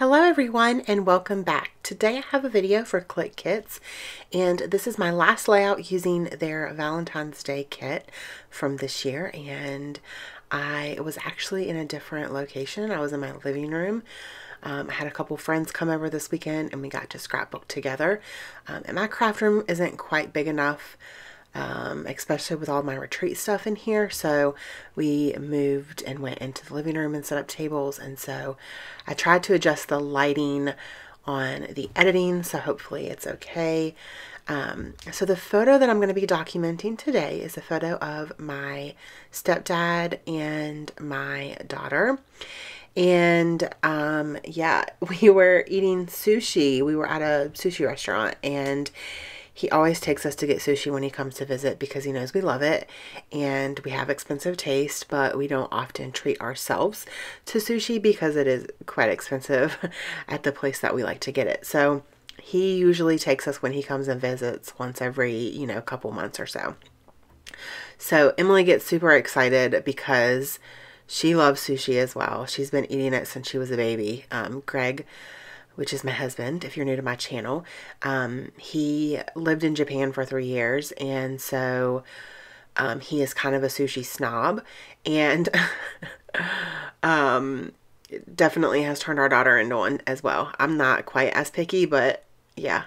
Hello everyone and welcome back. Today I have a video for Clique Kits, and this is my last layout using their Valentine's Day kit from this year, and I was actually in a different location. I was in my living room. I had a couple friends come over this weekend and we got to scrapbook together, and my craft room isn't quite big enough, especially with all my retreat stuff in here. So we moved and went into the living room and set up tables, and so I tried to adjust the lighting on the editing, so hopefully it's okay. So the photo that I'm going to be documenting today is a photo of my stepdad and my daughter. And yeah, we were eating sushi. We were at a sushi restaurant, and he always takes us to get sushi when he comes to visit because he knows we love it and we have expensive taste, but we don't often treat ourselves to sushi because it is quite expensive at the place that we like to get it. So he usually takes us when he comes and visits once every, couple months or so. So Emily gets super excited because she loves sushi as well. She's been eating it since she was a baby. Greg, which is my husband, if you're new to my channel, he lived in Japan for 3 years, and so he is kind of a sushi snob, and definitely has turned our daughter into one as well. I'm not quite as picky, but yeah.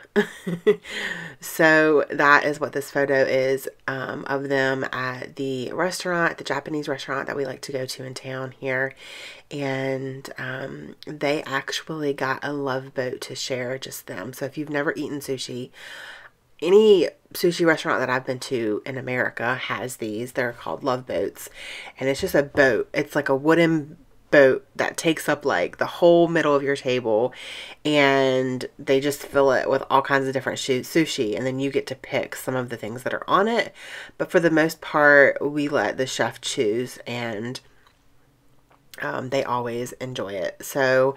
So that is what this photo is, of them at the restaurant, the Japanese restaurant that we like to go to in town here. And they actually got a love boat to share, just them. So if you've never eaten sushi, any sushi restaurant that I've been to in America has these. They're called love boats, and it's just a boat. It's like a wooden boat that takes up like the whole middle of your table, and they just fill it with all kinds of different sushi, and then you get to pick some of the things that are on it. But for the most part, we let the chef choose, and they always enjoy it. So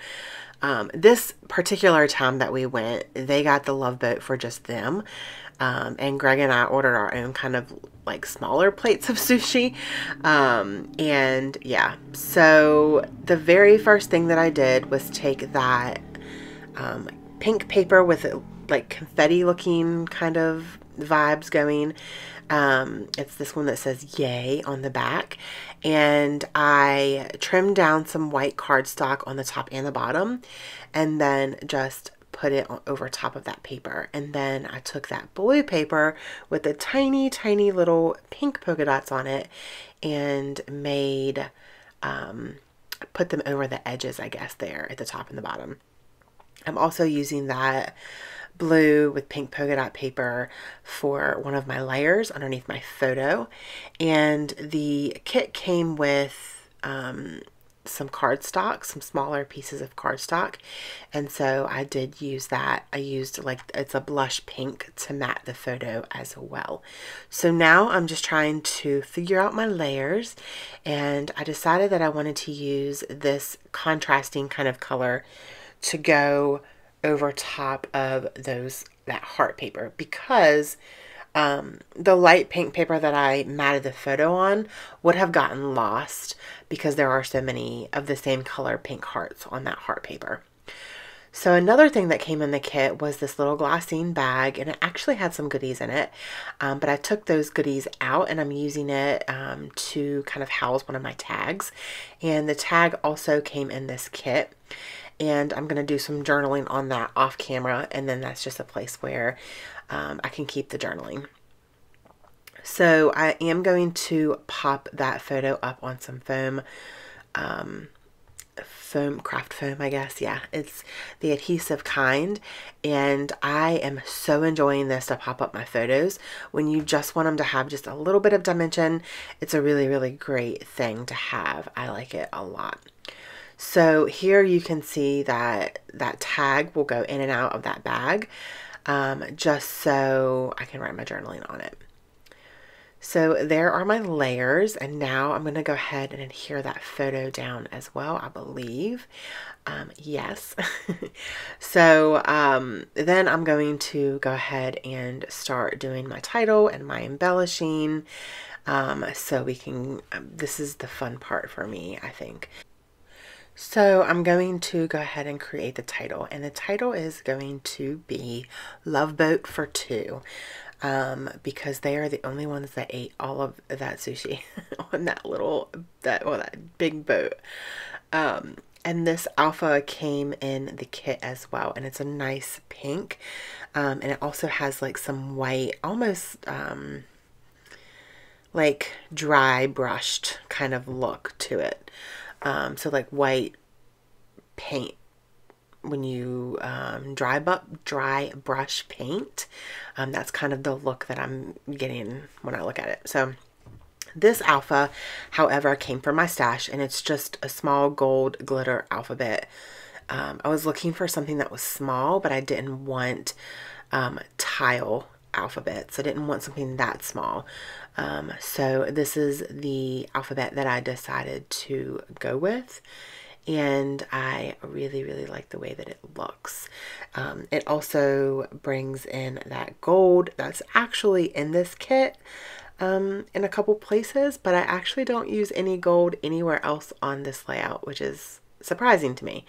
this particular time that we went, they got the love boat for just them. And Greg and I ordered our own kind of like smaller plates of sushi. And yeah, so the very first thing that I did was take that pink paper with like confetti looking kind of vibes going. It's this one that says yay on the back, and I trimmed down some white cardstock on the top and the bottom, and then just put it over top of that paper. And then I took that blue paper with the tiny little pink polka dots on it and made put them over the edges, I guess, there at the top and the bottom. I'm also using that blue with pink polka dot paper for one of my layers underneath my photo. And the kit came with some cardstock, some smaller pieces of cardstock, and so I did use that. I used like, it's a blush pink to matte the photo as well. So now I'm just trying to figure out my layers, and I decided that I wanted to use this contrasting kind of color to go over top of that heart paper, because the light pink paper that I matted the photo on would have gotten lost because there are so many of the same color pink hearts on that heart paper. So another thing that came in the kit was this little glassine bag, and it actually had some goodies in it, but I took those goodies out and I'm using it to kind of house one of my tags. And the tag also came in this kit, and I'm going to do some journaling on that off camera, and then that's just a place where I can keep the journaling. So I am going to pop that photo up on some foam, craft foam, I guess. Yeah, it's the adhesive kind, and I am so enjoying this to pop up my photos. When you just want them to have just a little bit of dimension, it's a really great thing to have. I like it a lot. So here you can see that that tag will go in and out of that bag, just so I can write my journaling on it. So there are my layers, and now I'm going to go ahead and adhere that photo down as well, I believe. Yes. So then I'm going to go ahead and start doing my title and my embellishing, so we can, this is the fun part for me, I think. So I'm going to go ahead and create the title, and the title is going to be Love Boat for Two, because they are the only ones that ate all of that sushi on that big boat. And this alpha came in the kit as well, and it's a nice pink, and it also has like some white, almost like dry brushed kind of look to it. So like white paint when you dry brush paint. That's kind of the look that I'm getting when I look at it. So this alpha, however, came from my stash, and it's just a small gold glitter alphabet. I was looking for something that was small, but I didn't want tile alphabets. I didn't want something that small. So this is the alphabet that I decided to go with, and I really, really like the way that it looks. It also brings in that gold that's actually in this kit in a couple places, but I actually don't use any gold anywhere else on this layout, which is surprising to me.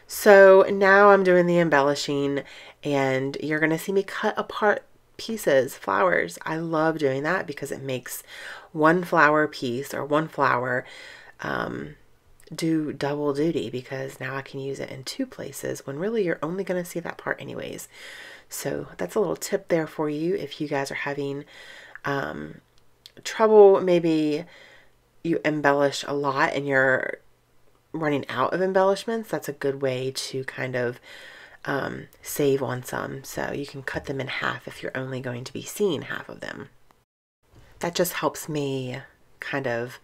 So now I'm doing the embellishing, and you're going to see me cut apart pieces, flowers. I love doing that because it makes one flower piece or one flower do double duty, because now I can use it in two places when really you're only going to see that part anyways. So that's a little tip there for you if you guys are having trouble. Maybe you embellish a lot and you're running out of embellishments. That's a good way to kind of save on some. So you can cut them in half if you're only going to be seeing half of them. That just helps me kind of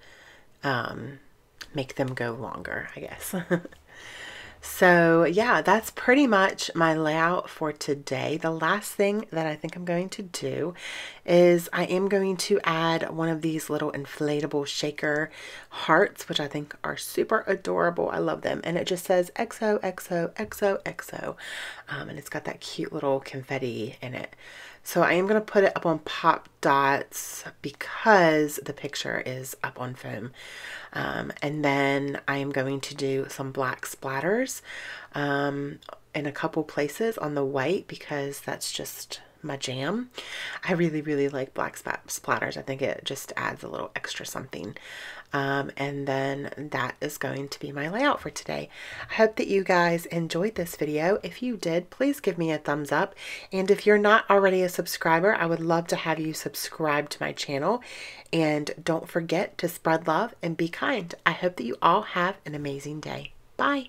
make them go longer, I guess. So yeah, that's pretty much my layout for today. The last thing that I think I'm going to do is I am going to add one of these little inflatable shaker hearts, which I think are super adorable. I love them. And it just says XOXOXOXO. And it's got that cute little confetti in it. So I am going to put it up on pop dots because the picture is up on foam. And then I am going to do some black splatters in a couple places on the white, because that's just my jam. I really, really like black splatters. I think it just adds a little extra something. And then that is going to be my layout for today. I hope that you guys enjoyed this video. If you did, please give me a thumbs up. And if you're not already a subscriber, I would love to have you subscribe to my channel. And don't forget to spread love and be kind. I hope that you all have an amazing day. Bye.